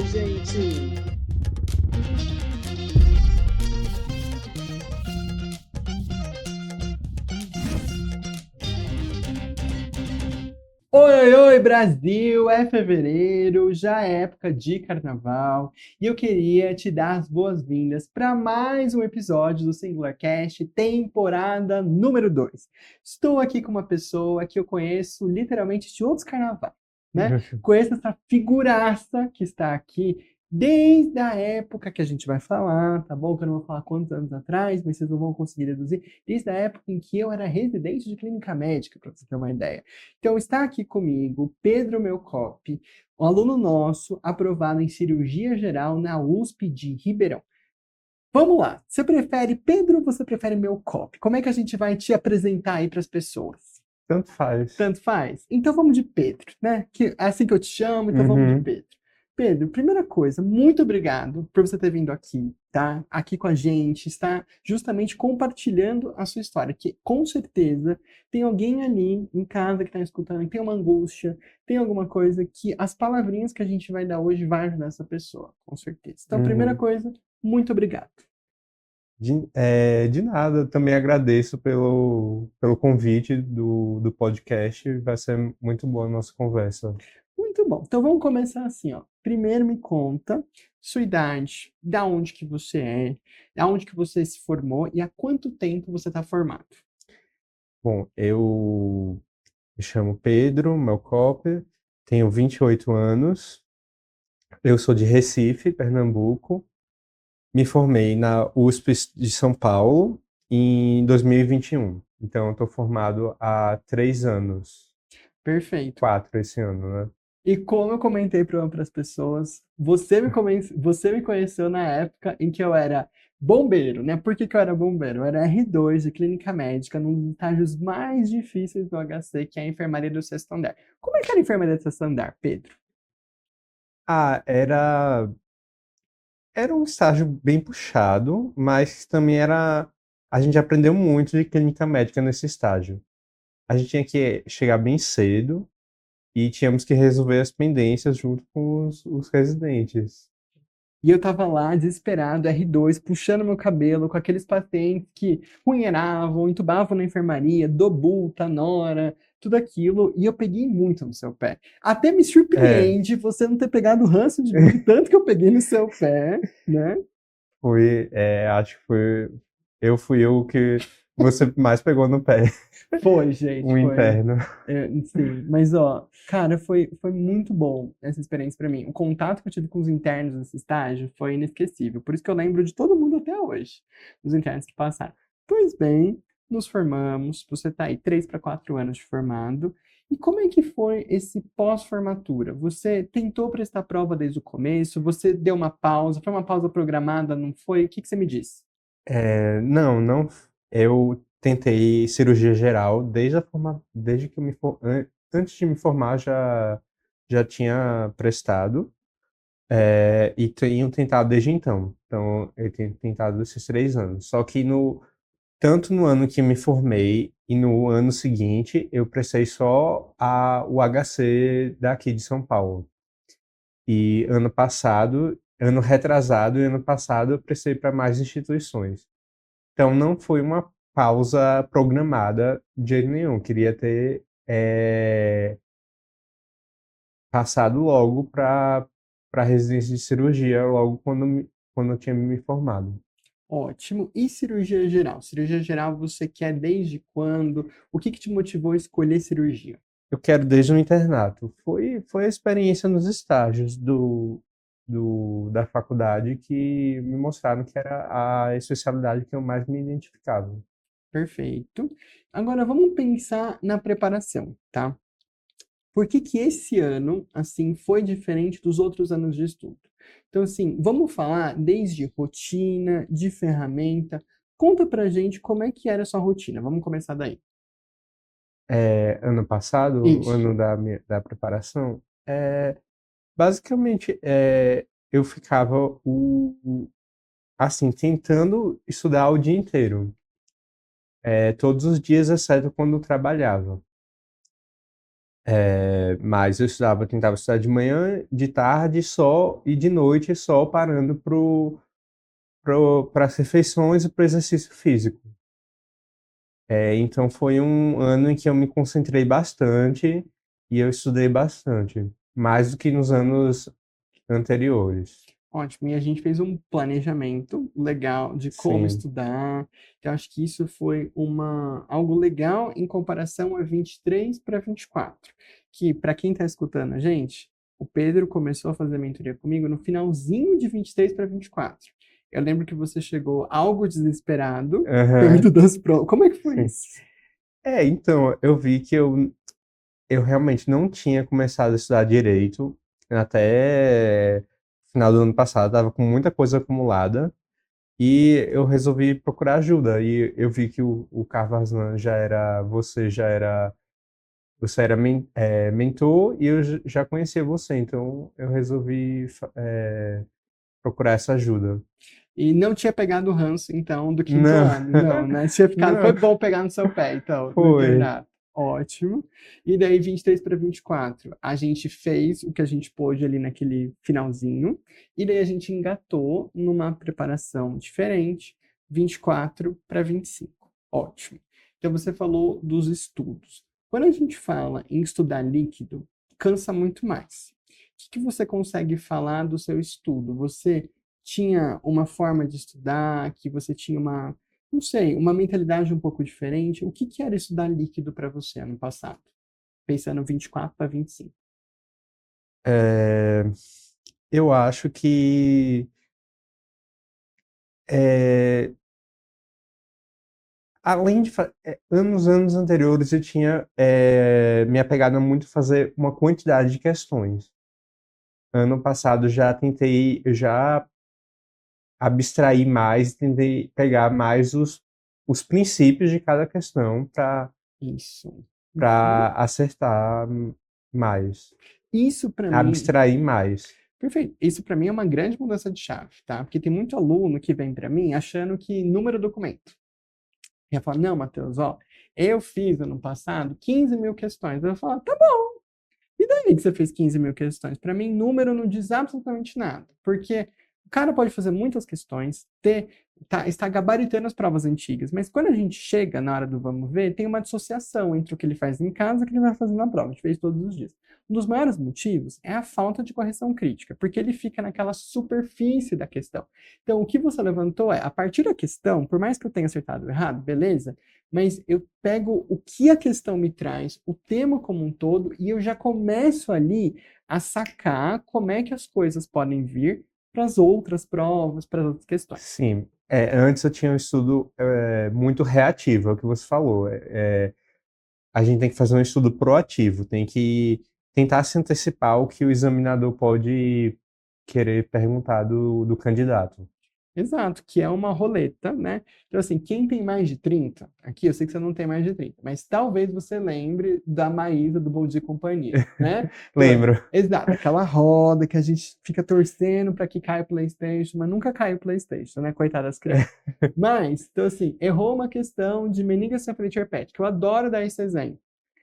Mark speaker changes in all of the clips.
Speaker 1: gente! Oi, oi, Brasil! É fevereiro, já é época de carnaval e eu queria te dar as boas-vindas para mais um episódio do SingularCast, temporada número 2. Estou aqui com uma pessoa que eu conheço literalmente de outros carnavais, né? Conheço essa figuraça que está aqui desde a época que a gente vai falar, tá bom? Que eu não vou falar quantos anos atrás, mas vocês não vão conseguir deduzir. Desde a época em que eu era residente de clínica médica, para você ter uma ideia. Então, está aqui comigo Pedro Melcop, um aluno nosso aprovado em cirurgia geral na USP de Ribeirão. Vamos lá, você prefere Pedro ou você prefere Melcop? Como é que a gente vai te apresentar aí para as pessoas?
Speaker 2: Tanto faz.
Speaker 1: Tanto faz? Então vamos de Pedro, né? Que é assim que eu te chamo, então vamos de
Speaker 2: Uhum.
Speaker 1: Pedro. Pedro, primeira coisa, muito obrigado por você ter vindo aqui, tá? Aqui com a gente, está justamente compartilhando a sua história, que com certeza tem alguém ali em casa que está escutando, que tem uma angústia, tem alguma coisa que as palavrinhas que a gente vai dar hoje vai ajudar essa pessoa, com certeza. Então, primeira
Speaker 2: Uhum.
Speaker 1: coisa, muito obrigado.
Speaker 2: De nada, eu também agradeço pelo convite do podcast. Vai ser muito boa a nossa conversa.
Speaker 1: Muito bom. Então vamos começar assim, ó. Primeiro me conta sua idade, da onde que você é, da onde que você se formou e há quanto tempo você está formado.
Speaker 2: Bom, eu me chamo Pedro Melcop, tenho 28 anos, eu sou de Recife, Pernambuco, me formei na USP de São Paulo em 2021. Então, eu estou formado há 3 anos,
Speaker 1: Perfeito.
Speaker 2: 4 esse ano, né?
Speaker 1: E como eu comentei para as pessoas, você me conheceu na época em que eu era bombeiro, né? Por que que eu era bombeiro? Eu era R2 de clínica médica, num dos estágios mais difíceis do HC, que é a enfermaria do sexto andar. Como é que era a enfermaria do sexto andar, Pedro?
Speaker 2: Ah, era um estágio bem puxado, mas também era. A gente aprendeu muito de clínica médica nesse estágio. A gente tinha que chegar bem cedo e tínhamos que resolver as pendências junto com os residentes.
Speaker 1: E eu tava lá, desesperado, R2, puxando meu cabelo com aqueles pacientes que runheravam, entubavam na enfermaria, Dobu, Tanora, tudo aquilo, e eu peguei muito no seu pé. Até me
Speaker 2: É,
Speaker 1: surpreende você não ter pegado o ranço de mim, de tanto que eu peguei no seu pé, né?
Speaker 2: acho que fui eu que você mais pegou no pé,
Speaker 1: Foi, gente,
Speaker 2: o
Speaker 1: foi.
Speaker 2: interno.
Speaker 1: É, sim, mas ó, cara, foi muito bom essa experiência pra mim. O contato que eu tive com os internos nesse estágio foi inesquecível. Por isso que eu lembro de todo mundo até hoje, dos internos que passaram. Pois bem, nos formamos. Você tá aí 3 para 4 anos de formado. E como é que foi esse pós-formatura? Você tentou prestar prova desde o começo? Você deu uma pausa? Foi uma pausa programada? Não foi? O que que você me disse?
Speaker 2: Não, não. Eu tentei cirurgia geral desde que antes de me formar já tinha prestado. E tenho tentado desde então. Então, eu tenho tentado esses 3 anos. Só que tanto no ano que me formei e no ano seguinte, eu prestei só o HC daqui de São Paulo. E ano retrasado e ano passado, eu prestei para mais instituições. Então, não foi uma pausa programada de jeito nenhum. Queria ter passado logo para residência de cirurgia, logo quando eu tinha me formado.
Speaker 1: Ótimo. E cirurgia geral? Cirurgia geral você quer desde quando? O que que te motivou a escolher cirurgia?
Speaker 2: Eu quero desde o internato. Foi a experiência nos estágios da faculdade que me mostraram que era a especialidade que eu mais me identificava.
Speaker 1: Perfeito. Agora vamos pensar na preparação, tá? Por que que esse ano, assim, foi diferente dos outros anos de estudo? Então, assim, vamos falar desde rotina, de ferramenta. Conta pra gente como é que era a sua rotina. Vamos começar daí.
Speaker 2: Ano passado, o
Speaker 1: Isso.
Speaker 2: ano da preparação, basicamente, eu ficava assim, tentando estudar o dia inteiro, todos os dias, exceto quando eu trabalhava. Mas eu estudava, tentava estudar de manhã, de tarde só, e de noite só parando para as refeições e para o exercício físico. Então foi um ano em que eu me concentrei bastante e eu estudei bastante, mais do que nos anos anteriores.
Speaker 1: Ótimo. E a gente fez um planejamento legal de como
Speaker 2: Sim.
Speaker 1: estudar. Então, acho que isso foi algo legal em comparação a 23 para 24. Que, para quem está escutando a gente, o Pedro começou a fazer mentoria comigo no finalzinho de 23 para 24. Eu lembro que você chegou algo desesperado,
Speaker 2: Aham,
Speaker 1: perto das provas. Como é que foi
Speaker 2: sim.
Speaker 1: isso?
Speaker 2: Então, eu vi que eu realmente não tinha começado a estudar direito até final do ano passado, estava com muita coisa acumulada e eu resolvi procurar ajuda. E eu vi que o Carlos você era mentor e eu já conhecia você, então eu resolvi procurar essa ajuda.
Speaker 1: E não tinha pegado o ranço, então, do quinto
Speaker 2: Não,
Speaker 1: ano, não, né? Tinha ficado, foi
Speaker 2: não,
Speaker 1: bom pegar no seu pé, então, no
Speaker 2: foi.
Speaker 1: internato. Ótimo. E daí, 23 para 24, a gente fez o que a gente pôde ali naquele finalzinho, e daí a gente engatou numa preparação diferente, 24 para 25. Ótimo. Então, você falou dos estudos. Quando a gente fala em estudar líquido, cansa muito mais. O que você consegue falar do seu estudo? Você tinha uma forma de estudar, que você tinha não sei, uma mentalidade um pouco diferente. O que que era estudar líquido para você ano passado? Pensando 24 para 25.
Speaker 2: É, eu acho que é, além de anos anteriores eu tinha me apegado muito a fazer uma quantidade de questões. Ano passado eu já abstrair mais, tentei pegar mais os princípios de cada questão
Speaker 1: Isso. Uhum.
Speaker 2: para acertar mais,
Speaker 1: Isso para mim,
Speaker 2: abstrair mais.
Speaker 1: perfeito. Isso para mim é uma grande mudança de chave, tá? Porque tem muito aluno que vem para mim achando que número é documento. E eu falo, não, Matheus, ó, eu fiz ano passado 15 mil questões. Eu falo, tá bom. E daí que você fez 15 mil questões? Para mim, número não diz absolutamente nada. Porque o cara pode fazer muitas questões, está gabaritando as provas antigas, mas quando a gente chega na hora do vamos ver, tem uma dissociação entre o que ele faz em casa e o que ele vai fazer na prova. A gente fez todos os dias. Um dos maiores motivos é a falta de correção crítica, porque ele fica naquela superfície da questão. Então, o que você levantou é, a partir da questão, por mais que eu tenha acertado ou errado, beleza, mas eu pego o que a questão me traz, o tema como um todo, e eu já começo ali a sacar como é que as coisas podem vir para as outras provas, para as outras questões.
Speaker 2: Sim, antes eu tinha um estudo muito reativo, é o que você falou. A gente tem que fazer um estudo proativo, tem que tentar se antecipar ao que o examinador pode querer perguntar do candidato.
Speaker 1: Exato, que é uma roleta, né? Então, assim, quem tem mais de 30, aqui eu sei que você não tem mais de 30, mas talvez você lembre da Maísa do Bom Dia e Companhia, né? Então,
Speaker 2: Lembro.
Speaker 1: exato, aquela roda que a gente fica torcendo para que caia o PlayStation, mas nunca cai o PlayStation, né? Coitada das crianças. Mas, então, assim, errou uma questão de meningocefalite herpética. Eu adoro dar esse exemplo.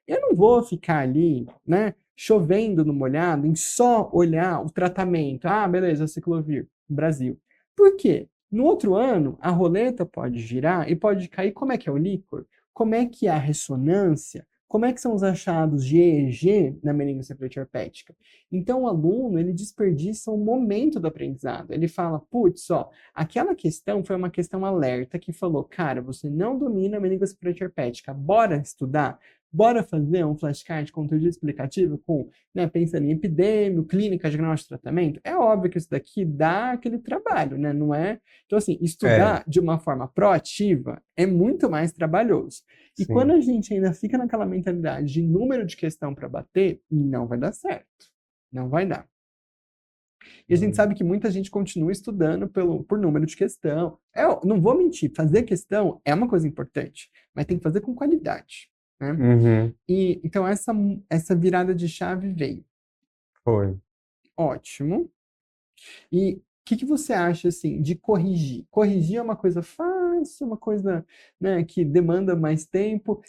Speaker 1: Eu não vou ficar ali, né, chovendo no molhado, em só olhar o tratamento. Ah, beleza, ciclovir, Brasil. Por quê? No outro ano, a roleta pode girar e pode cair. Como é que é o líquor? Como é que é a ressonância? Como é que são os achados de EEG na meningocefalite herpética? Então, o aluno, ele desperdiça o momento do aprendizado. Ele fala, putz, ó, aquela questão foi uma questão alerta que falou, cara, você não domina a meningocefalite herpética, bora estudar? Bora fazer um flashcard com conteúdo explicativo com, né, pensando em epidêmio, clínica, diagnóstico, tratamento? É óbvio que isso daqui dá aquele trabalho, né? Não é? Então, assim,
Speaker 2: É,
Speaker 1: estudar de uma forma proativa é muito mais trabalhoso. E quando
Speaker 2: sim.
Speaker 1: a gente ainda fica naquela mentalidade de número de questão para bater, não vai dar certo. Não vai dar. E a gente
Speaker 2: Hum.
Speaker 1: sabe que muita gente continua estudando por número de questão. Eu não vou mentir, fazer questão é uma coisa importante, mas tem que fazer com qualidade, né?
Speaker 2: Uhum,
Speaker 1: E então essa virada de chave veio.
Speaker 2: foi.
Speaker 1: Ótimo. E o que que você acha assim de corrigir? Corrigir é uma coisa fácil. isso é uma coisa, né, que demanda mais tempo.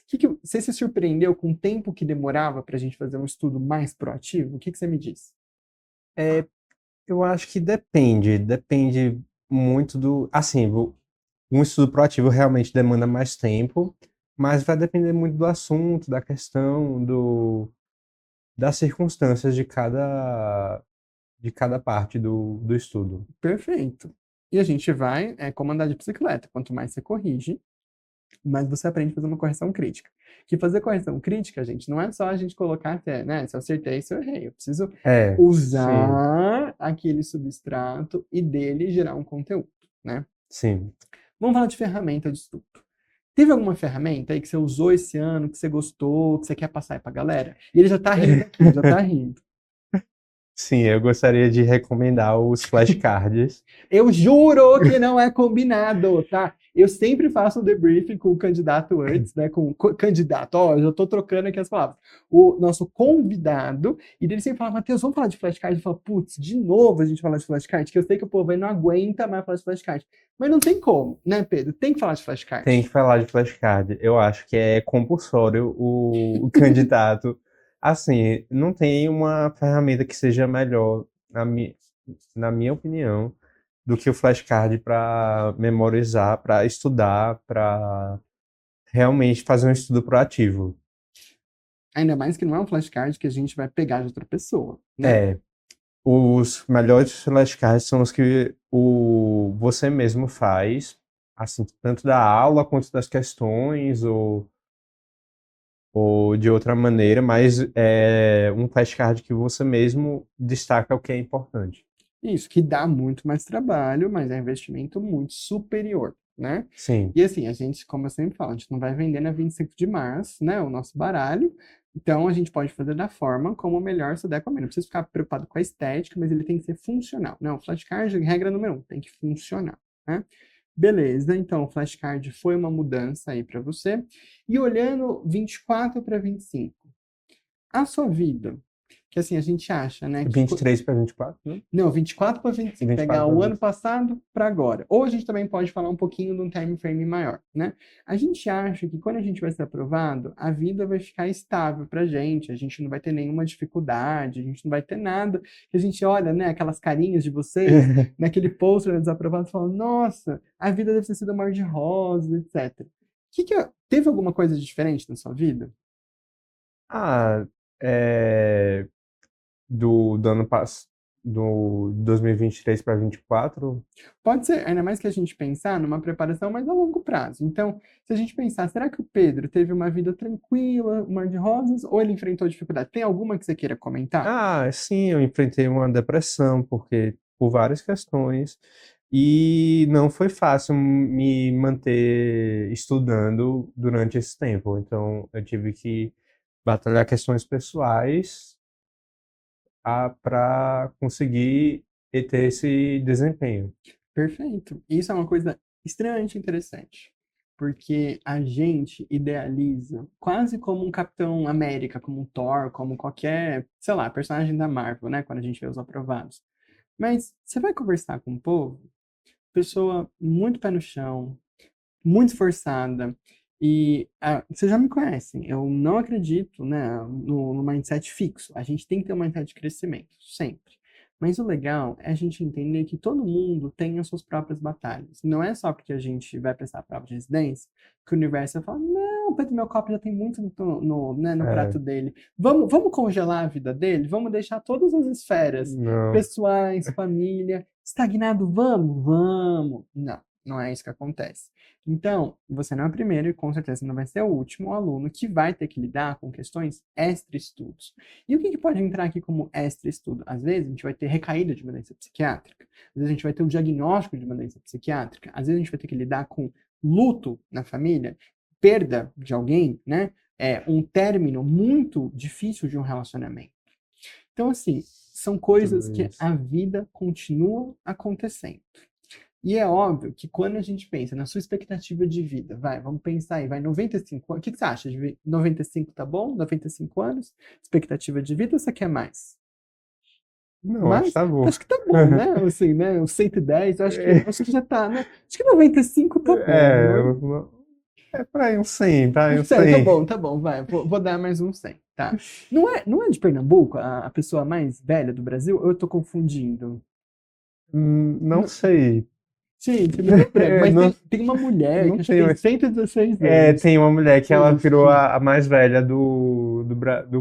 Speaker 1: Você se surpreendeu com o tempo que demorava para a gente fazer um estudo mais proativo? O que você me diz?
Speaker 2: Eu acho que depende muito do. Assim, um estudo proativo realmente demanda mais tempo, mas vai depender muito do assunto, da questão, das circunstâncias de cada parte do estudo.
Speaker 1: Perfeito. E a gente vai, é como andar de bicicleta. Quanto mais você corrige, mais você aprende a fazer uma correção crítica. Que fazer correção crítica, gente, não é só a gente colocar até, né? Se eu acertei, se eu errei. Eu preciso
Speaker 2: Sim,
Speaker 1: usar aquele substrato e dele gerar um conteúdo, né?
Speaker 2: sim.
Speaker 1: Vamos falar de ferramenta de estudo. Teve alguma ferramenta aí que você usou esse ano, que você gostou, que você quer passar aí pra galera? E ele já tá rindo aqui, já tá rindo.
Speaker 2: Sim, eu gostaria de recomendar os flashcards.
Speaker 1: Eu juro que não é combinado, tá? Eu sempre faço um debriefing com o candidato antes, né? Com o candidato, ó, eu já tô trocando aqui as palavras. O nosso convidado, e ele sempre fala, Matheus, vamos falar de flashcard? Eu falo, putz, de novo a gente fala de flashcard, que eu sei que o povo aí não aguenta mais falar de flashcard. Mas não tem como, né, Pedro? Tem que falar de
Speaker 2: Tem que
Speaker 1: flashcard.
Speaker 2: falar de flashcard. Eu acho que é compulsório o candidato. Assim, não tem uma ferramenta que seja melhor, na minha opinião, do que o flashcard para memorizar, para estudar, para realmente fazer um estudo proativo.
Speaker 1: Ainda mais que não é um flashcard que a gente vai pegar de outra pessoa, né?
Speaker 2: É, os melhores flashcards são os que você mesmo faz, assim, tanto da aula quanto das questões, ou de outra maneira, mas é um flashcard que você mesmo destaca o que é importante.
Speaker 1: Isso, que dá muito mais trabalho, mas é um investimento muito superior, né?
Speaker 2: Sim,
Speaker 1: E assim, a gente, como eu sempre falo, a gente não vai vender na 25 de março, né, o nosso baralho, então a gente pode fazer da forma como melhor se der com a menos. Não precisa ficar preocupado com a estética, mas ele tem que ser funcional. Não, flashcard, regra número um, tem que funcionar, né? Beleza, então o flashcard foi uma mudança aí para você. E olhando 24 para 25, a sua vida, que assim, a gente acha, né, que
Speaker 2: 23 para 24, né?
Speaker 1: não, 24 para 25,
Speaker 2: 24
Speaker 1: pegar
Speaker 2: para
Speaker 1: o ano
Speaker 2: 25.
Speaker 1: passado para agora. Ou a gente também pode falar um pouquinho de um time frame maior, né? A gente acha que quando a gente vai ser aprovado, a vida vai ficar estável pra a gente não vai ter nenhuma dificuldade, a gente não vai ter nada. Que a gente olha, né, aquelas carinhas de vocês, naquele pôster dos aprovados, fala, nossa, a vida deve ter sido um mar de rosas, etc. Teve alguma coisa de diferente na sua vida?
Speaker 2: Ah, é, do ano passado, do 2023 para 24.
Speaker 1: Pode ser, ainda mais que a gente pensar numa preparação mais a longo prazo. Então, se a gente pensar, será que o Pedro teve uma vida tranquila, um mar de rosas, ou ele enfrentou dificuldade? Tem alguma que você queira comentar?
Speaker 2: Ah, sim, eu enfrentei uma depressão, porque por várias questões, e não foi fácil me manter estudando durante esse tempo. Então, eu tive que batalhar questões pessoais para conseguir ter esse desempenho.
Speaker 1: Perfeito. Isso é uma coisa extremamente interessante, porque a gente idealiza quase como um Capitão América, como um Thor, como qualquer, sei lá, personagem da Marvel, né? Quando a gente vê os aprovados. Mas você vai conversar com o povo, pessoa muito pé no chão, muito esforçada. E vocês já me conhecem, eu não acredito, né, no mindset fixo. A gente tem que ter um mindset de crescimento, sempre. Mas o legal é a gente entender que todo mundo tem as suas próprias batalhas. Não é só porque a gente vai prestar a prova de residência que o universo vai falar, não, o Pedro meu copo já tem muito né, no
Speaker 2: É,
Speaker 1: prato dele. Vamos congelar a vida dele? Vamos deixar todas as esferas
Speaker 2: não,
Speaker 1: pessoais, família, estagnado? Vamos. Não, não é isso que acontece. Então, você não é o primeiro e com certeza não vai ser o último aluno que vai ter que lidar com questões extra-estudos. E o que pode entrar aqui como extra-estudo? Às vezes a gente vai ter recaída de demência psiquiátrica, às vezes a gente vai ter um diagnóstico de demência psiquiátrica, às vezes a gente vai ter que lidar com luto na família, perda de alguém, né? Um término muito difícil de um relacionamento. Então, assim, são coisas
Speaker 2: tudo
Speaker 1: que
Speaker 2: isso.
Speaker 1: a vida continua acontecendo. E é óbvio que quando a gente pensa na sua expectativa de vida, vamos pensar aí, vai 95 anos. O que você acha? 95 tá bom? 95 anos? Expectativa de vida ou você quer mais?
Speaker 2: Não, acho que
Speaker 1: Mas
Speaker 2: tá bom.
Speaker 1: acho que tá bom, né? Assim, né? Os 110, acho que já tá, né? Acho que 95 tá bom,
Speaker 2: É,
Speaker 1: né?
Speaker 2: é pra ir um 100, pra ir um
Speaker 1: 100,
Speaker 2: 100.
Speaker 1: tá bom, vai. Vou dar mais um 100, tá? Não é de Pernambuco a pessoa mais velha do Brasil? Ou eu tô confundindo?
Speaker 2: Não sei.
Speaker 1: Gente, me deu branco. Mas
Speaker 2: Não,
Speaker 1: tem uma mulher
Speaker 2: não
Speaker 1: que acho que
Speaker 2: tenho.
Speaker 1: tem 116
Speaker 2: É,
Speaker 1: anos.
Speaker 2: tem uma mulher que ela virou
Speaker 1: Gente,
Speaker 2: a mais velha do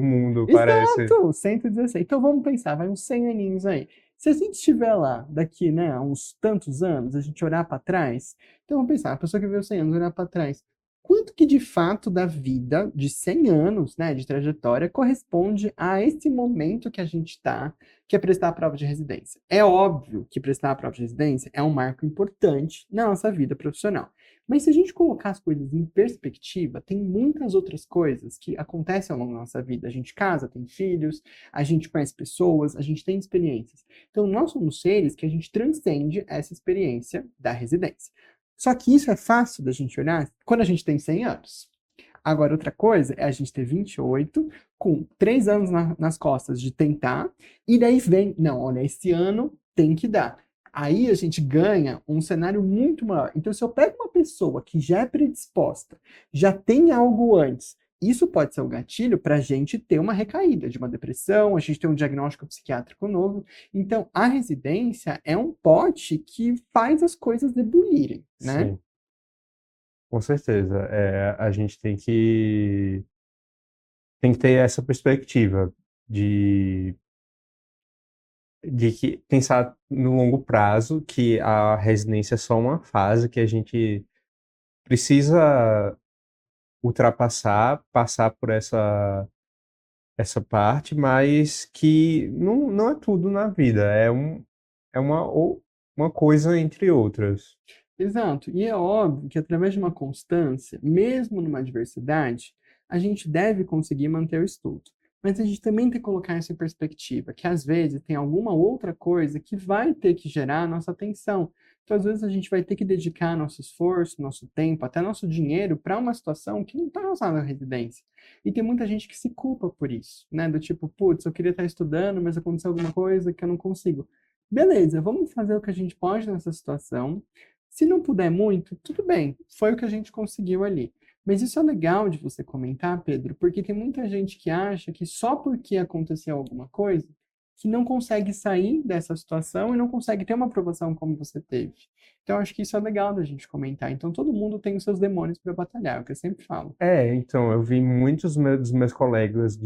Speaker 2: mundo, parece.
Speaker 1: exato, 116. Então vamos pensar, vai uns 100 aninhos aí. Se a gente estiver lá daqui, né, a uns tantos anos, a gente olhar para trás, então vamos pensar, a pessoa que viveu 100 anos, olhar para trás, quanto que de fato da vida de 100 anos, né, de trajetória, corresponde a esse momento que a gente está, que é prestar a prova de residência? É óbvio que prestar a prova de residência é um marco importante na nossa vida profissional. Mas se a gente colocar as coisas em perspectiva, tem muitas outras coisas que acontecem ao longo da nossa vida. A gente casa, tem filhos, a gente conhece pessoas, a gente tem experiências. Então, nós somos seres que a gente transcende essa experiência da residência. Só que isso é fácil da gente olhar quando a gente tem 100 anos. Agora, outra coisa é a gente ter 28, com 3 anos nas costas de tentar, e daí vem, não, olha, esse ano tem que dar. Aí a gente ganha um cenário muito maior. Então, se eu pego uma pessoa que já é predisposta, já tem algo antes, isso pode ser um gatilho para a gente ter uma recaída de uma depressão, a gente ter um diagnóstico psiquiátrico novo. Então, a residência é um pote que faz as coisas ebulirem, né?
Speaker 2: Sim, com certeza. É, a gente tem que ter essa perspectiva de, de que pensar no longo prazo, que a residência é só uma fase que a gente precisa ultrapassar, passar por essa parte, mas que não é tudo na vida, é uma coisa entre outras.
Speaker 1: Exato. E é óbvio que através de uma constância, mesmo numa adversidade, a gente deve conseguir manter o estudo. Mas a gente também tem que colocar isso em perspectiva, que às vezes tem alguma outra coisa que vai ter que gerar a nossa atenção. Então, às vezes, a gente vai ter que dedicar nosso esforço, nosso tempo, até nosso dinheiro para uma situação que não está relacionada à residência. E tem muita gente que se culpa por isso, né? Do tipo, putz, eu queria estar estudando, mas aconteceu alguma coisa que eu não consigo. Beleza, vamos fazer o que a gente pode nessa situação. Se não puder muito, tudo bem, foi o que a gente conseguiu ali. Mas isso é legal de você comentar, Pedro, porque tem muita gente que acha que só porque aconteceu alguma coisa, que não consegue sair dessa situação e não consegue ter uma aprovação como você teve. Então, acho que isso é legal da gente comentar. Então, todo mundo tem os seus demônios para batalhar, é o que eu sempre falo.
Speaker 2: É, então, eu vi muitos dos meus colegas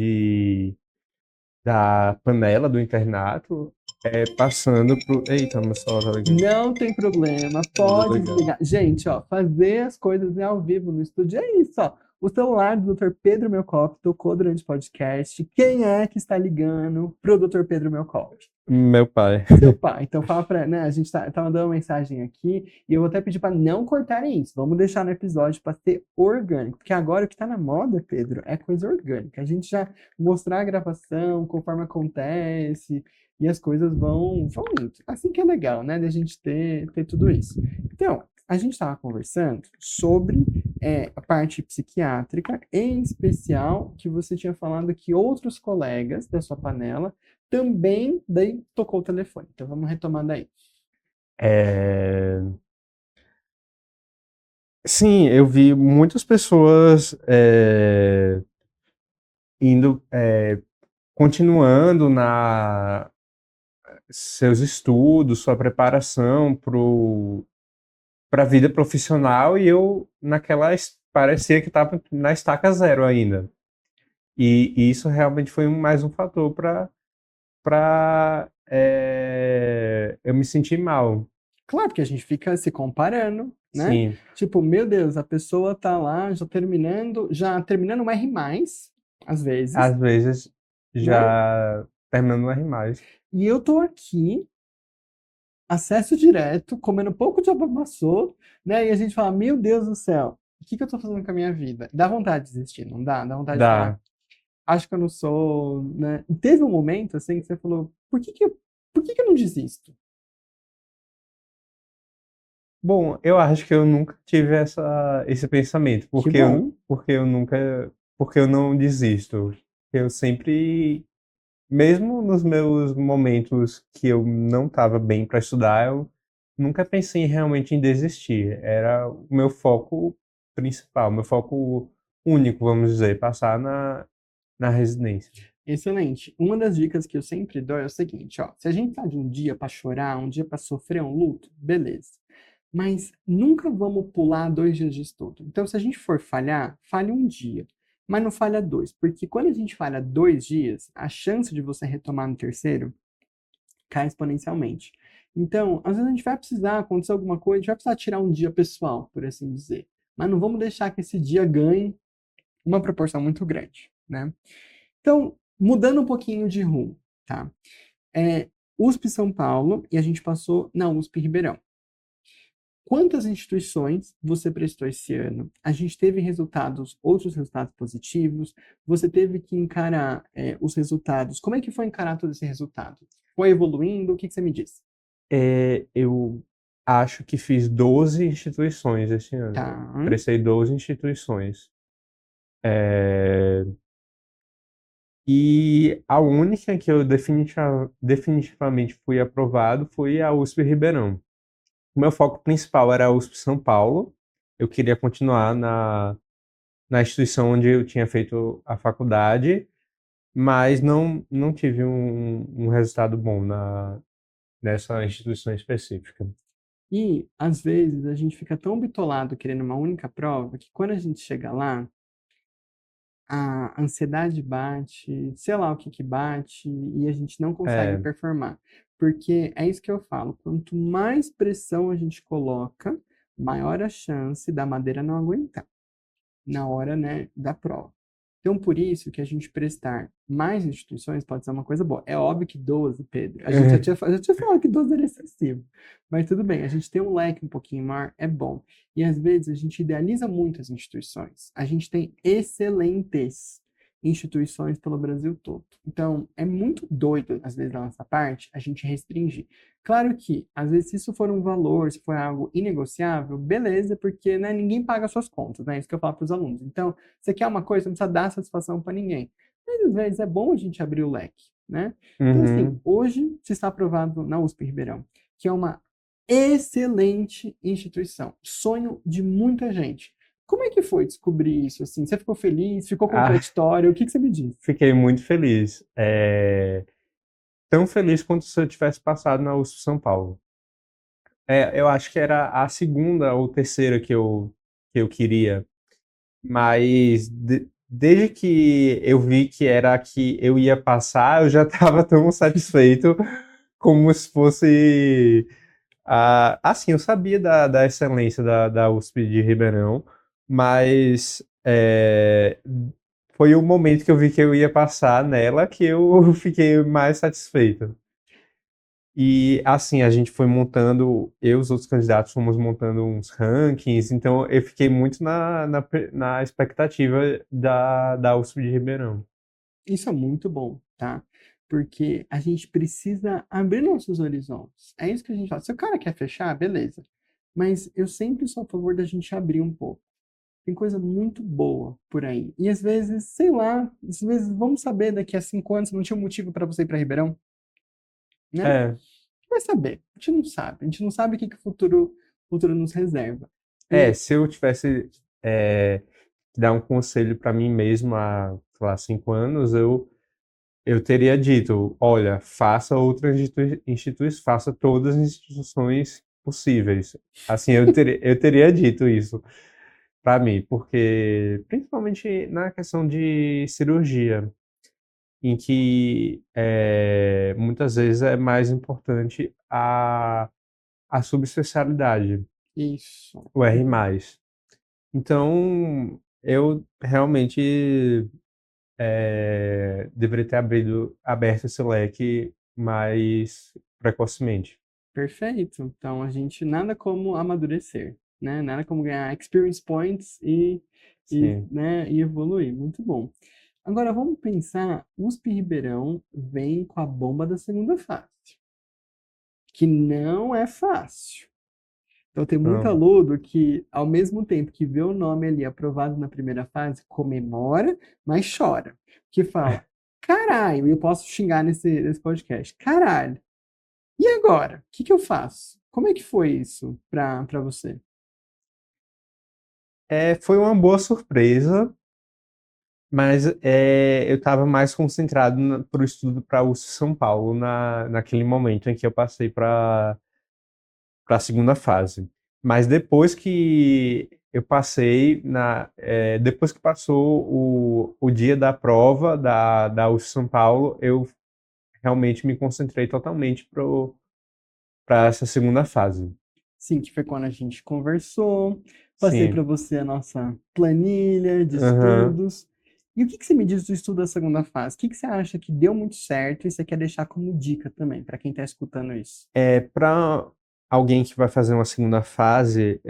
Speaker 2: da panela do internato passando por. Eita, meu celular tá ligando.
Speaker 1: Não tem problema,
Speaker 2: Vou
Speaker 1: pode
Speaker 2: desligar.
Speaker 1: desligar. Gente, ó, fazer as coisas ao vivo no estúdio é isso, ó. O celular do Dr. Pedro Melcop tocou durante o podcast. Quem é que está ligando pro Dr. Pedro Melcop?
Speaker 2: Meu pai.
Speaker 1: Seu pai. Então fala pra, né, a gente tá mandando uma mensagem aqui e eu vou até pedir para não cortarem isso. Vamos deixar no episódio para ser orgânico, porque agora o que tá na moda, Pedro, é coisa orgânica. A gente já mostrar a gravação conforme acontece e as coisas vão indo. Assim que é legal, né, da gente ter tudo isso. Então, a gente estava conversando sobre a parte psiquiátrica, em especial que você tinha falado que outros colegas da sua panela também daí tocou o telefone. Então vamos retomar daí.
Speaker 2: É, sim, eu vi muitas pessoas indo, continuando na seus estudos, sua preparação para a vida profissional e eu parecia que estava na estaca zero ainda. E isso realmente foi mais um fator para eu me sentir mal.
Speaker 1: Claro, porque a gente fica se comparando, né?
Speaker 2: Sim,
Speaker 1: Tipo, meu Deus, a pessoa tá lá já terminando um R+, às vezes,
Speaker 2: às vezes
Speaker 1: né?
Speaker 2: já terminando no R+.
Speaker 1: E eu tô aqui, acesso direto, comendo um pouco de abamaçô, né? E a gente fala, meu Deus do céu, o que que eu tô fazendo com a minha vida? Dá vontade de desistir, não dá? Dá vontade de falar,
Speaker 2: Dá.
Speaker 1: acho que eu não sou, né? E teve um momento, assim, que você falou, por que que eu não desisto?
Speaker 2: Bom, eu acho que eu nunca tive esse pensamento,
Speaker 1: Que bom.
Speaker 2: porque eu não desisto. Eu sempre mesmo nos meus momentos que eu não estava bem para estudar, eu nunca pensei realmente em desistir. Era o meu foco principal, meu foco único, vamos dizer, passar na residência.
Speaker 1: Excelente. Uma das dicas que eu sempre dou é o seguinte, ó, se a gente tá de um dia para chorar, um dia para sofrer um luto, beleza. Mas nunca vamos pular 2 dias de estudo. Então, se a gente for falhar, falhe um dia, mas não falha dois, porque quando a gente falha 2 dias, a chance de você retomar no terceiro cai exponencialmente. Então, às vezes a gente vai precisar acontecer alguma coisa, a gente vai precisar tirar um dia pessoal, por assim dizer. Mas não vamos deixar que esse dia ganhe uma proporção muito grande, né? Então, mudando um pouquinho de rumo, tá? USP São Paulo e a gente passou na USP Ribeirão. Quantas instituições você prestou esse ano? A gente teve resultados, outros resultados positivos? Você teve que encarar os resultados. Como é que foi encarar todo esse resultado? Foi evoluindo? O que você me diz?
Speaker 2: Eu acho que fiz 12 instituições esse ano.
Speaker 1: Tá.
Speaker 2: Prestei 12 instituições. É, E a única que eu definitivamente fui aprovado foi a USP Ribeirão. O meu foco principal era a USP São Paulo. Eu queria continuar na instituição onde eu tinha feito a faculdade, mas não tive um resultado bom nessa instituição específica.
Speaker 1: E, às vezes, a gente fica tão bitolado querendo uma única prova que quando a gente chega lá, a ansiedade bate, sei lá o que que bate, e a gente não consegue
Speaker 2: É,
Speaker 1: performar. Porque é isso que eu falo, quanto mais pressão a gente coloca, maior a chance da madeira não aguentar na hora, né, da prova. Então, por isso que a gente prestar mais instituições pode ser uma coisa boa. É óbvio que 12, Pedro, a gente já tinha falado que 12 era excessivo, mas tudo bem, a gente tem um leque um pouquinho maior, é bom. E às vezes a gente idealiza muito as instituições. A gente tem excelentes instituições pelo Brasil todo. Então, é muito doido, às vezes, da nossa parte, a gente restringir. Claro que, às vezes, se isso for um valor, se for algo inegociável, beleza, porque né, ninguém paga suas contas, né? Isso que eu falo para os alunos. Então, você quer uma coisa, não precisa dar satisfação para ninguém. Mas, às vezes, é bom a gente abrir o leque, né? Então, assim,
Speaker 2: uhum.
Speaker 1: hoje você está aprovado na USP Ribeirão, que é uma excelente instituição, sonho de muita gente. Como é que foi descobrir isso, assim? Você ficou feliz? Ficou
Speaker 2: Ah,
Speaker 1: contraditório? O que que você me diz?
Speaker 2: fiquei muito feliz. Tão feliz quanto se eu tivesse passado na USP São Paulo. Eu acho que era a segunda ou terceira que eu queria, mas desde que eu vi que era a que eu ia passar, eu já estava tão satisfeito como se fosse. Assim, eu sabia da excelência da USP de Ribeirão, mas foi o momento que eu vi que eu ia passar nela que eu fiquei mais satisfeito. E assim, a gente foi montando, eu e os outros candidatos fomos montando uns rankings, então eu fiquei muito na expectativa da USP de Ribeirão.
Speaker 1: Isso é muito bom, tá? Porque a gente precisa abrir nossos horizontes. É isso que a gente fala. Se o cara quer fechar, beleza. Mas eu sempre sou a favor da gente abrir um pouco. Tem coisa muito boa por aí. E às vezes, sei lá, às vezes vamos saber daqui a 5 anos não tinha um motivo para você ir para Ribeirão, né?
Speaker 2: É,
Speaker 1: Vai saber. A gente não sabe. A gente não sabe o que que o futuro nos reserva. E
Speaker 2: se eu tivesse que dar um conselho para mim mesmo há, sei lá, 5 anos, eu teria dito, olha, faça outras instituições, faça todas as instituições possíveis. Assim, eu teria dito isso para mim, porque principalmente na questão de cirurgia, em que muitas vezes é mais importante a subespecialidade,
Speaker 1: isso.
Speaker 2: o R+. Então, eu realmente deveria ter aberto esse leque mais precocemente.
Speaker 1: Perfeito. Então, a gente nada como amadurecer, né? Nada como ganhar experience points
Speaker 2: Sim.
Speaker 1: né, e evoluir. Muito bom. Agora, vamos pensar, USP Ribeirão vem com a bomba da segunda fase, que não é fácil. Então, tem muito
Speaker 2: Então,
Speaker 1: aluno que, ao mesmo tempo que vê o nome ali aprovado na primeira fase, comemora, mas chora. Que fala, caralho, eu posso xingar nesse podcast. Caralho. E agora? O que que eu faço? Como é que foi isso pra você?
Speaker 2: Foi uma boa surpresa, mas eu estava mais concentrado para o estudo para o São Paulo naquele momento em que eu passei para a segunda fase. Mas depois que eu passei, depois que passou o dia da prova da UF São Paulo, eu realmente me concentrei totalmente para essa segunda fase.
Speaker 1: Sim, que foi quando a gente conversou. Passei para
Speaker 2: Sim.
Speaker 1: você a nossa planilha de
Speaker 2: Aham.
Speaker 1: estudos. E o que que você me diz do estudo da segunda fase? O que que você acha que deu muito certo e você quer deixar como dica também para quem está escutando isso?
Speaker 2: Para alguém que vai fazer uma segunda fase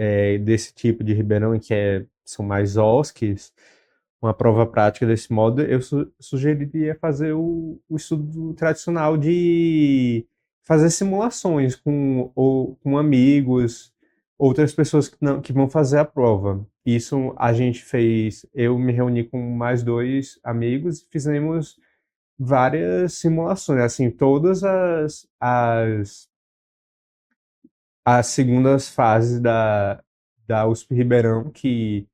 Speaker 2: desse tipo de Ribeirão, em que são mais OSCs, uma prova prática desse modo, eu sugeriria fazer o estudo tradicional de fazer simulações com amigos, outras pessoas que vão fazer a prova. Isso a gente fez, eu me reuni com mais dois amigos e fizemos várias simulações, assim, todas as segundas fases da USP Ribeirão que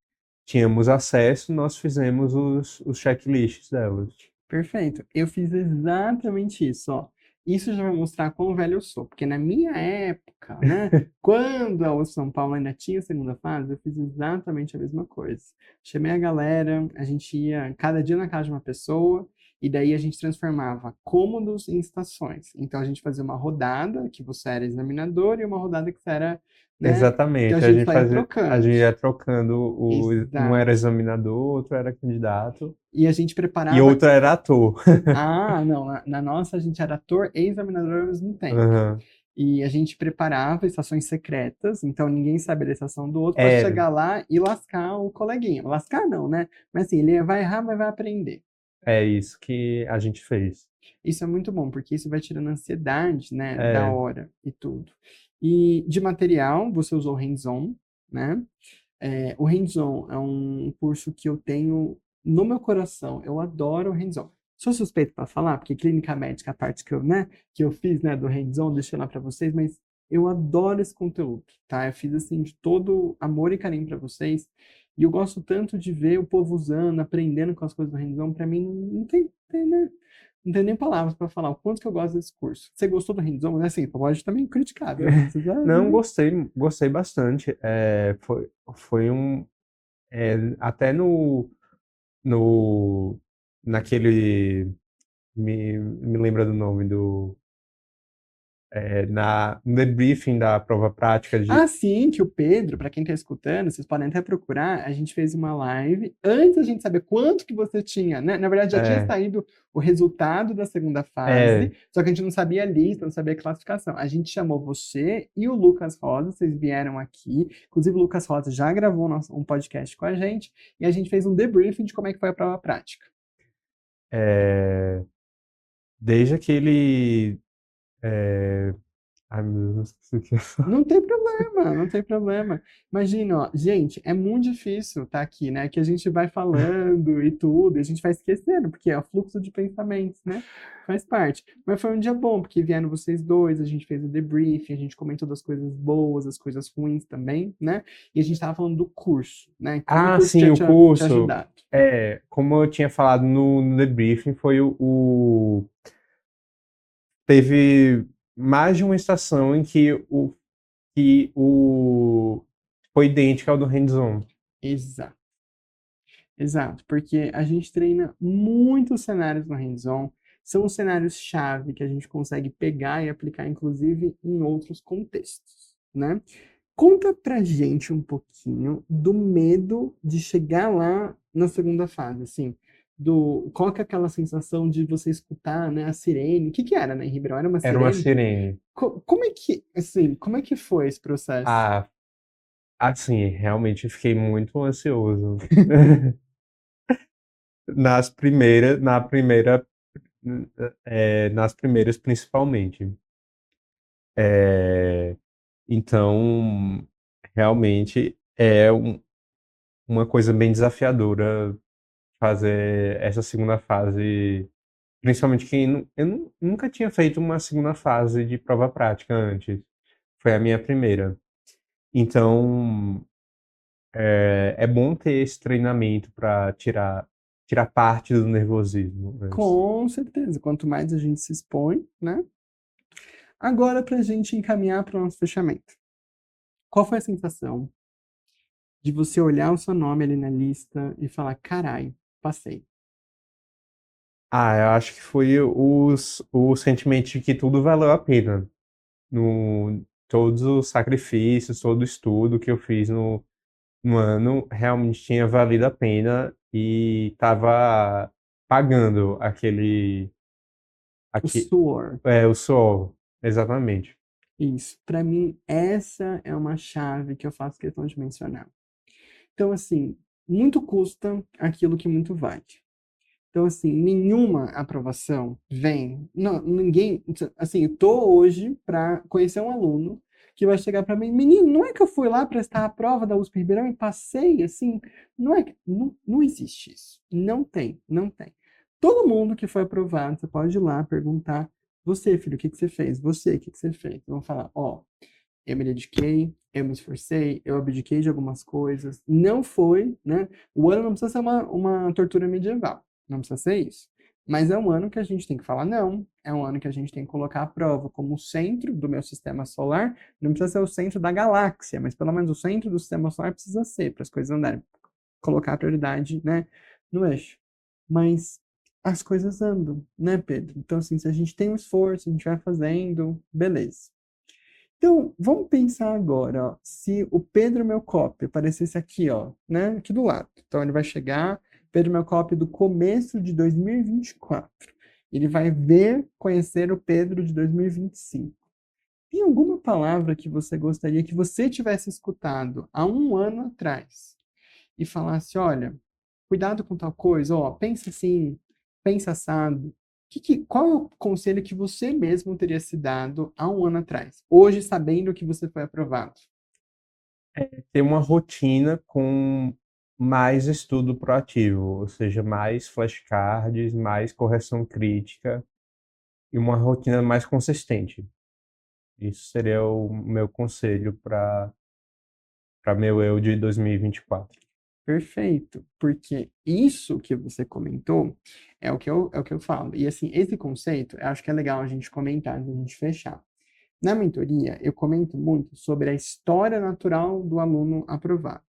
Speaker 2: tínhamos acesso, nós fizemos os checklists delas.
Speaker 1: Perfeito. Eu fiz exatamente isso, ó. Isso já vai mostrar quão velho eu sou, porque na minha época, né, quando o São Paulo ainda tinha segunda fase, eu fiz exatamente a mesma coisa. Chamei a galera, a gente ia cada dia na casa de uma pessoa, e daí a gente transformava cômodos em estações. Então a gente fazia uma rodada, que você era examinador, e uma rodada que você era, né, que a
Speaker 2: Exatamente,
Speaker 1: gente saía
Speaker 2: a
Speaker 1: trocando.
Speaker 2: gente ia trocando, um era
Speaker 1: Exato.
Speaker 2: examinador, outro era candidato,
Speaker 1: E a gente
Speaker 2: e
Speaker 1: preparava.
Speaker 2: outro era ator.
Speaker 1: Ah, não. Na nossa, a gente era ator e examinador ao mesmo tempo.
Speaker 2: Aham.
Speaker 1: E a gente preparava estações secretas, então ninguém sabia da estação do outro, para
Speaker 2: É,
Speaker 1: chegar lá e lascar o coleguinha. Lascar não, né? Mas assim, ele vai errar, mas vai aprender.
Speaker 2: é isso que a gente fez.
Speaker 1: Isso é muito bom, porque isso vai tirando a ansiedade, né, da
Speaker 2: É,
Speaker 1: hora e tudo. E de material, você usou hands-on, né? O hands-on é um curso que eu tenho no meu coração. Eu adoro o hands-on. Sou suspeito para falar, porque clínica médica, a parte que que eu fiz, né, do hands-on, deixei lá para vocês, mas eu adoro esse conteúdo, tá? Eu fiz assim de todo amor e carinho para vocês. E eu gosto tanto de ver o povo usando, aprendendo com as coisas do hands-on. Para mim, né? Não tem nem palavras para falar o quanto que eu gosto desse curso. Você gostou do hands-on? Mas assim, pode também criticar, viu? Não precisa,
Speaker 2: não,
Speaker 1: né?
Speaker 2: gostei bastante. Foi até no, naquele, me lembra do nome no debriefing da prova prática
Speaker 1: Ah, sim, que o Pedro, para quem está escutando, vocês podem até procurar, a gente fez uma live antes da gente saber quanto que você tinha, né? Na verdade, já tinha
Speaker 2: é,
Speaker 1: saído o resultado da segunda fase,
Speaker 2: é,
Speaker 1: só que a gente não sabia a lista, não sabia a classificação. A gente chamou você e o Lucas Rosa, vocês vieram aqui. Inclusive, o Lucas Rosa já gravou um podcast com a gente e a gente fez um debriefing de como é que foi a prova prática.
Speaker 2: é, desde aquele, é, ai meu Deus, esqueci o que eu ia falar.
Speaker 1: Não tem problema, não tem problema. Imagina, ó, gente, é muito difícil estar aqui, né? Que a gente vai falando e tudo, e a gente vai esquecendo, porque é o fluxo de pensamentos, né? Faz parte. Mas foi um dia bom, porque vieram vocês dois, a gente fez o debriefing, a gente comentou das coisas boas, as coisas ruins também, né? E a gente estava falando do curso, né? Como o
Speaker 2: Ah,
Speaker 1: curso
Speaker 2: sim,
Speaker 1: tinha
Speaker 2: o
Speaker 1: te
Speaker 2: curso.
Speaker 1: ajudado.
Speaker 2: Como eu tinha falado no debriefing, teve mais de uma estação em que foi idêntica ao do hands-on.
Speaker 1: Exato. Exato, porque a gente treina muitos cenários no hands-on, são os cenários-chave que a gente consegue pegar e aplicar, inclusive, em outros contextos, né? Conta pra gente um pouquinho do medo de chegar lá na segunda fase, assim, qual que é aquela sensação de você escutar, né, a sirene? O que que era, né, em Ribeirão? Era uma
Speaker 2: Era uma
Speaker 1: sirene?
Speaker 2: sirene.
Speaker 1: Como é que, assim, como é que foi esse processo?
Speaker 2: Ah, assim, realmente fiquei muito ansioso. Nas primeiras principalmente. É, então, realmente uma coisa bem desafiadora fazer essa segunda fase Principalmente que nunca tinha feito uma segunda fase de prova prática antes. Foi a minha primeira. Então, é bom ter esse treinamento para tirar parte do nervosismo antes.
Speaker 1: Com certeza, quanto mais a gente se expõe, né? Agora, para a gente encaminhar para o nosso fechamento. Qual foi a sensação de você olhar o seu nome ali na lista e falar, carai, passei?
Speaker 2: Eu acho que foi o sentimento de que tudo valeu a pena. Todos os sacrifícios, todo o estudo que eu fiz no ano realmente tinha valido a pena e estava pagando
Speaker 1: O
Speaker 2: aque-
Speaker 1: suor.
Speaker 2: o suor, exatamente.
Speaker 1: Isso. Para mim, essa é uma chave que eu faço questão de mencionar. Então, assim, muito custa aquilo que muito vale. Então, assim, nenhuma aprovação vem. Não, ninguém. Assim, eu tô hoje para conhecer um aluno que vai chegar para mim, menino, não é que eu fui lá prestar a prova da USP Ribeirão e passei, assim, não é, não existe isso. Não tem, não tem. Todo mundo que foi aprovado, você pode ir lá perguntar, você, filho, o que que você fez? Você, o que que você fez? Vão falar, ó, eu me dediquei, eu me esforcei, eu abdiquei de algumas coisas. Não foi, né? O ano não precisa ser uma tortura medieval. Não precisa ser isso. Mas é um ano que a gente tem que falar não. É um ano que a gente tem que colocar a prova como o centro do meu sistema solar. Não precisa ser o centro da galáxia, mas pelo menos o centro do sistema solar precisa ser, para as coisas andarem. Colocar a prioridade, né, no eixo. Mas as coisas andam, né, Pedro? Então, assim, se a gente tem um esforço, a gente vai fazendo, beleza. Então, vamos pensar agora, ó, se o Pedro Melcop aparecesse aqui, ó, né, aqui do lado. Então, ele vai chegar, Pedro Melcop do começo de 2024. Ele vai ver, conhecer o Pedro de 2025. Tem alguma palavra que você gostaria que você tivesse escutado há um ano atrás e falasse, olha, cuidado com tal coisa, ó, pensa assim, pensa assado. Qual é o conselho que você mesmo teria se dado há um ano atrás? Hoje, sabendo que você foi aprovado.
Speaker 2: Ter uma rotina com mais estudo proativo, ou seja, mais flashcards, mais correção crítica e uma rotina mais consistente. Isso seria o meu conselho para meu eu de 2024.
Speaker 1: Perfeito, porque isso que você comentou é o que eu falo. E assim, esse conceito, eu acho que é legal a gente comentar, a gente fechar. Na mentoria, eu comento muito sobre a história natural do aluno aprovado.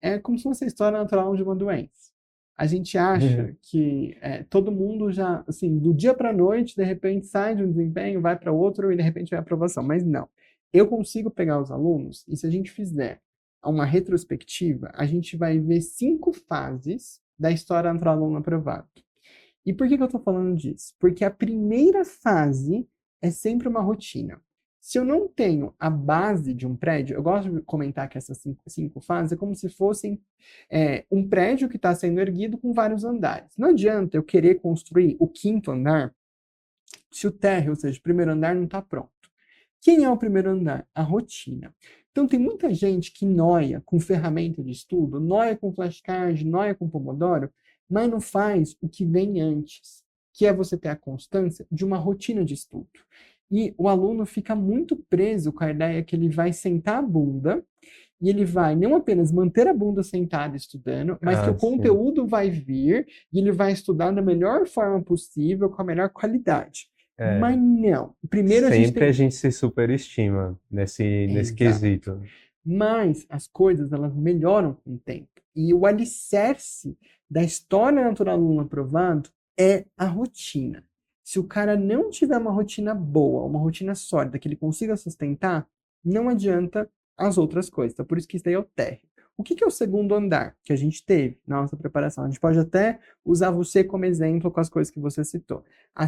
Speaker 1: É como se fosse a história natural de uma doença. A gente acha que todo mundo já, assim, do dia para a noite, de repente sai de um desempenho, vai para outro e de repente vai aprovação. Mas não. Eu consigo pegar os alunos e se a gente fizer uma retrospectiva, a gente vai ver 5 fases da história natural do aluno aprovado. E por que eu estou falando disso? Porque a primeira fase é sempre uma rotina. Se eu não tenho a base de um prédio, eu gosto de comentar que essas cinco fases é como se fossem um prédio que está sendo erguido com vários andares. Não adianta eu querer construir o quinto andar se o térreo, ou seja, o primeiro andar, não está pronto. Quem é o primeiro andar? A rotina. Então, tem muita gente que noia com ferramenta de estudo, noia com flashcard, noia com Pomodoro, mas não faz o que vem antes, que é você ter a constância de uma rotina de estudo. E o aluno fica muito preso com a ideia que ele vai sentar a bunda e ele vai não apenas manter a bunda sentada estudando, mas que o
Speaker 2: Sim.
Speaker 1: conteúdo vai vir e ele vai estudar da melhor forma possível, com a melhor qualidade. Mas
Speaker 2: É,
Speaker 1: não. Primeiro a gente
Speaker 2: sempre a
Speaker 1: tem.
Speaker 2: gente se superestima nesse
Speaker 1: Exato.
Speaker 2: quesito.
Speaker 1: Mas as coisas elas melhoram com o tempo. E o alicerce da história natural do aluno aprovado é a rotina. Se o cara não tiver uma rotina boa, uma rotina sólida, que ele consiga sustentar, não adianta as outras coisas. Então, por isso que isso daí é o térreo. O que é o segundo andar que a gente teve na nossa preparação? A gente pode até usar você como exemplo com as coisas que você citou. O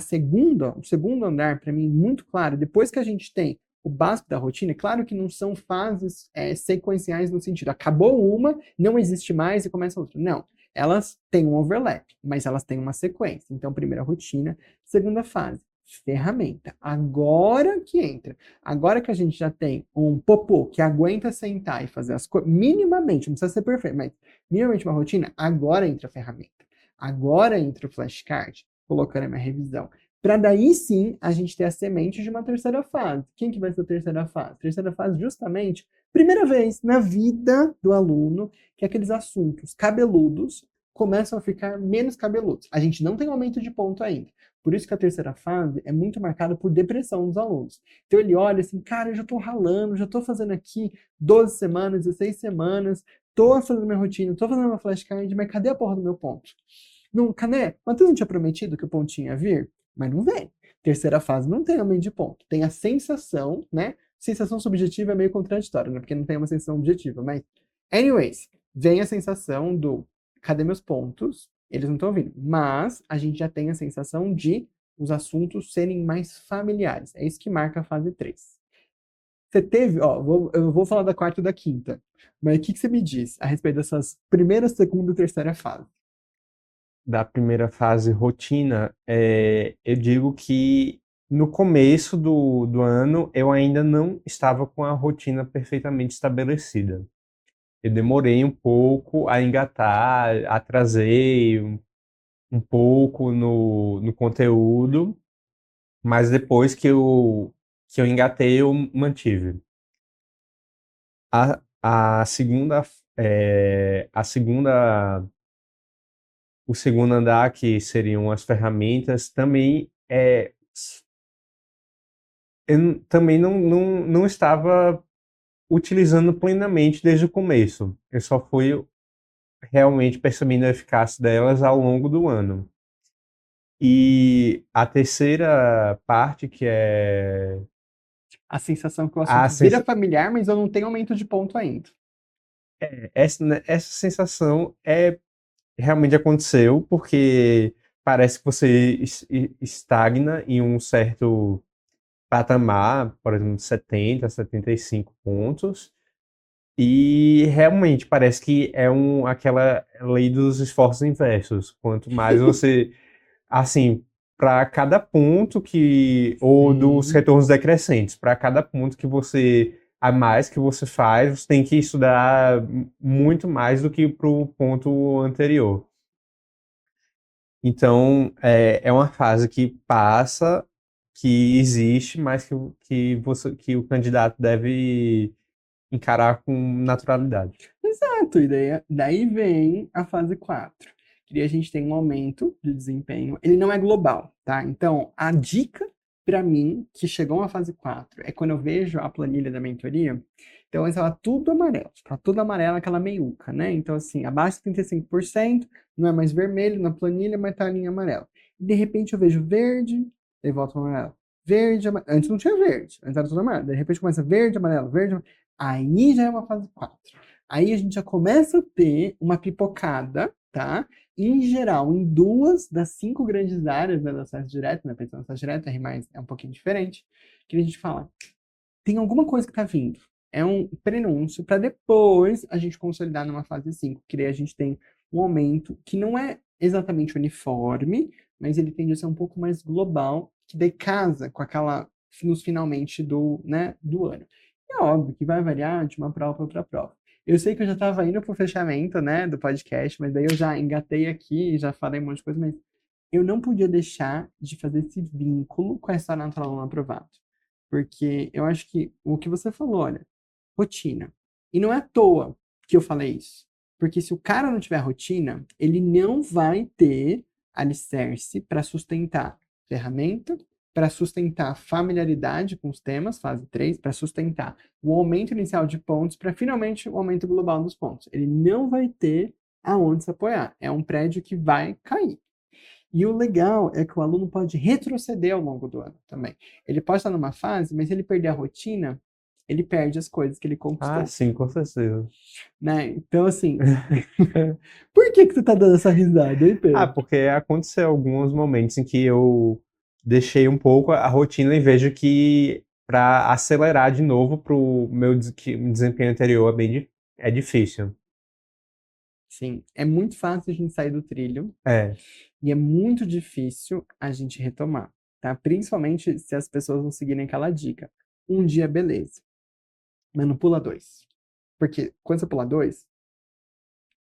Speaker 1: segundo andar, para mim, muito claro, depois que a gente tem o básico da rotina, é claro que não são fases sequenciais no sentido, acabou uma, não existe mais e começa outra. Não, elas têm um overlap, mas elas têm uma sequência. Então, primeira rotina, segunda fase, ferramenta. Agora que entra. Agora que a gente já tem um popô que aguenta sentar e fazer as coisas, minimamente, não precisa ser perfeito, mas minimamente uma rotina, agora entra a ferramenta. Agora entra o flashcard. colocando a minha revisão. Para daí sim a gente ter a semente de uma terceira fase. Quem que vai ser a terceira fase? Terceira fase, justamente, primeira vez na vida do aluno que aqueles assuntos cabeludos começam a ficar menos cabeludos. A gente não tem aumento de ponto ainda. Por isso que a terceira fase é muito marcada por depressão dos alunos. Então ele olha assim, cara, eu já estou ralando, já estou fazendo aqui 12 semanas, 16 semanas, estou fazendo minha rotina, estou fazendo uma flashcard, mas cadê a porra do meu ponto? Não, cadê? Matheus não tinha prometido que o pontinho ia vir? Mas não vem. Terceira fase não tem aumento de ponto. Tem a sensação, né? Sensação subjetiva é meio contraditória, né? Porque não tem uma sensação objetiva, mas... Anyways, vem a sensação do cadê meus pontos? Eles não estão vindo. Mas a gente já tem a sensação de os assuntos serem mais familiares. É isso que marca a fase 3. Você teve, ó, eu vou falar da quarta e da quinta, mas o que você me diz a respeito dessas primeira, segunda e terceira fase?
Speaker 2: Da primeira fase rotina, eu digo que no começo do ano eu ainda não estava com a rotina perfeitamente estabelecida. Eu demorei um pouco a engatar, atrasei um pouco no conteúdo, mas depois que eu engatei, eu mantive. A segunda, a segunda, o segundo andar, que seriam as ferramentas, também eu também não estava utilizando plenamente desde o começo. Eu só fui realmente percebendo a eficácia delas ao longo do ano. E a terceira parte, que é
Speaker 1: A sensação que o
Speaker 2: a
Speaker 1: assunto vira familiar, mas eu não tenho aumento de ponto ainda.
Speaker 2: essa sensação realmente aconteceu, porque parece que você estagna em um certo patamar, por exemplo, 70, 75 pontos, e realmente parece que é aquela lei dos esforços inversos. Quanto mais você, assim, para cada ponto ou dos
Speaker 1: Sim.
Speaker 2: retornos decrescentes, para cada ponto que você a mais que você faz, você tem que estudar muito mais do que para o ponto anterior. Então, é uma fase que passa, que existe, mas que o candidato deve encarar com naturalidade.
Speaker 1: Exato, e daí vem a fase 4. Que a gente tem um aumento de desempenho. Ele não é global, tá? Então, a dica para mim, que chegou à fase 4, é quando eu vejo a planilha da mentoria, então ela tá tudo amarelo, aquela meiuca, né? Então, assim, abaixo de 35%, não é mais vermelho na planilha, mas tá a linha amarela. E de repente eu vejo verde, daí volta ao amarelo. Verde, amarelo. Antes não tinha verde, antes era tudo amarelo. De repente começa verde, amarelo, verde, amarelo. Aí já é uma fase 4. Aí a gente já começa a ter uma pipocada, tá? Em geral, em 2 das 5 grandes áreas, né, do acesso direto, né? Pensando no acesso direto, R+, é um pouquinho diferente, que a gente fala, tem alguma coisa que tá vindo. É um prenúncio para depois a gente consolidar numa fase 5, que daí a gente tem um aumento que não é exatamente uniforme, mas ele tende a ser um pouco mais global, que daí casa com aquela nos finalmente do ano. É óbvio que vai variar de uma prova para outra prova. Eu sei que eu já estava indo para o fechamento, né, do podcast, mas daí eu já engatei aqui, já falei um monte de coisa, mas eu não podia deixar de fazer esse vínculo com a história natural não aprovado. Porque eu acho que o que você falou, olha, rotina. E não é à toa que eu falei isso. Porque se o cara não tiver rotina, ele não vai ter alicerce para sustentar ferramenta, para sustentar familiaridade com os temas, fase 3, para sustentar o aumento inicial de pontos, para finalmente o aumento global dos pontos. Ele não vai ter aonde se apoiar. É um prédio que vai cair. E o legal é que o aluno pode retroceder ao longo do ano também. Ele pode estar numa fase, mas se ele perder a rotina, ele perde as coisas que ele
Speaker 2: Ah,
Speaker 1: conquistou,
Speaker 2: sim, com certeza.
Speaker 1: né? Então, assim, por que você tá dando essa risada, hein,
Speaker 2: Ah,
Speaker 1: Pedro?
Speaker 2: porque aconteceu alguns momentos em que eu deixei um pouco a rotina e vejo que para acelerar de novo para o meu desempenho anterior é difícil.
Speaker 1: Sim, é muito fácil a gente sair do trilho
Speaker 2: É,
Speaker 1: e é muito difícil a gente retomar, tá? Principalmente se as pessoas não seguirem aquela dica. Um dia, beleza, mas não pula 2. Porque quando você pula 2,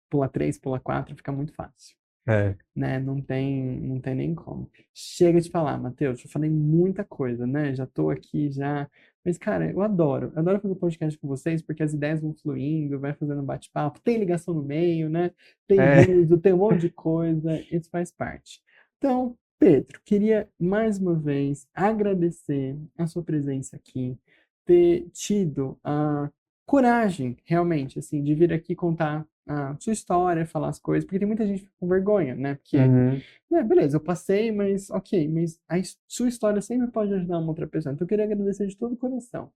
Speaker 1: pula 3, pula 4, fica muito fácil.
Speaker 2: É.
Speaker 1: né? Não tem nem como. Chega de falar, Matheus, eu falei muita coisa, né? Já tô aqui já. Mas, cara, eu adoro fazer podcast com vocês, porque as ideias vão fluindo, vai fazendo bate-papo, tem ligação no meio, né? Tem
Speaker 2: É.
Speaker 1: riso, tem um monte de coisa, isso faz parte. Então, Pedro, queria mais uma vez agradecer a sua presença aqui, ter tido a coragem, realmente, assim, de vir aqui contar a sua história, falar as coisas, porque tem muita gente que fica com vergonha, né? Porque,
Speaker 2: Uhum.
Speaker 1: né, beleza, eu passei, mas ok, mas sua história sempre pode ajudar uma outra pessoa. Então eu queria agradecer de todo o coração,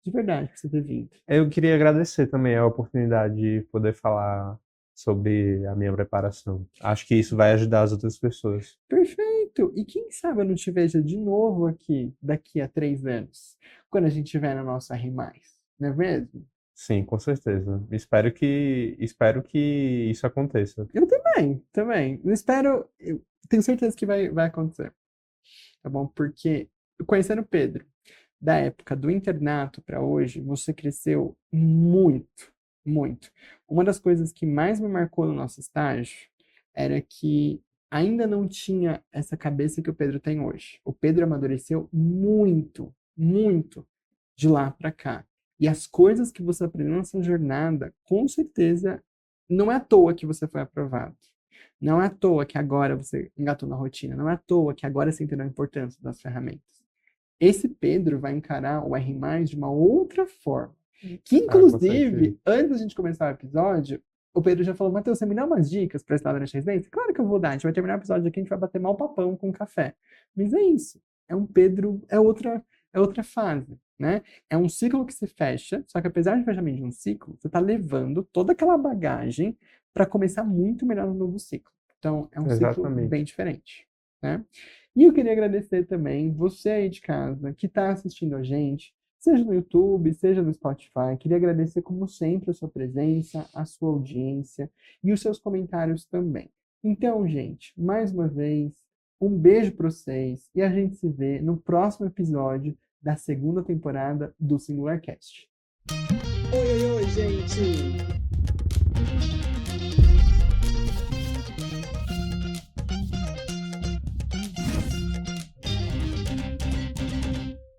Speaker 1: de verdade, por você ter vindo.
Speaker 2: Eu queria agradecer também a oportunidade de poder falar sobre a minha preparação. Acho que isso vai ajudar as outras pessoas.
Speaker 1: Perfeito! E quem sabe eu não te veja de novo aqui daqui a 3 anos, quando a gente estiver no nosso R+, não é mesmo?
Speaker 2: Sim, com certeza. Espero que isso aconteça.
Speaker 1: Eu também. Eu tenho certeza que vai acontecer, tá bom? Porque conhecendo o Pedro, da época do internato para hoje, você cresceu muito, muito. Uma das coisas que mais me marcou no nosso estágio era que ainda não tinha essa cabeça que o Pedro tem hoje. O Pedro amadureceu muito, muito de lá para cá. E as coisas que você aprendeu nessa jornada, com certeza, não é à toa que você foi aprovado. Não é à toa que agora você engatou na rotina. Não é à toa que agora você entendeu a importância das ferramentas. Esse Pedro vai encarar o R+ de uma outra forma. Que,
Speaker 2: Ah, com certeza.
Speaker 1: inclusive, antes da gente começar o episódio, o Pedro já falou, Matheus, você me dá umas dicas para estudar durante a residência? Claro que eu vou dar. A gente vai terminar o episódio aqui, a gente vai bater mal papão com café. Mas é isso. É um Pedro, é outra fase, né? É um ciclo que se fecha, só que apesar de fechamento de um ciclo, você está levando toda aquela bagagem para começar muito melhor no novo ciclo. Então, é um ciclo bem
Speaker 2: Exatamente.
Speaker 1: diferente, né? E eu queria agradecer também você aí de casa que está assistindo a gente, seja no YouTube, seja no Spotify. Queria agradecer, como sempre, a sua presença, a sua audiência e os seus comentários também. Então, gente, mais uma vez, um beijo para vocês e a gente se vê no próximo episódio da segunda temporada do Singularcast. Oi, oi, oi, gente!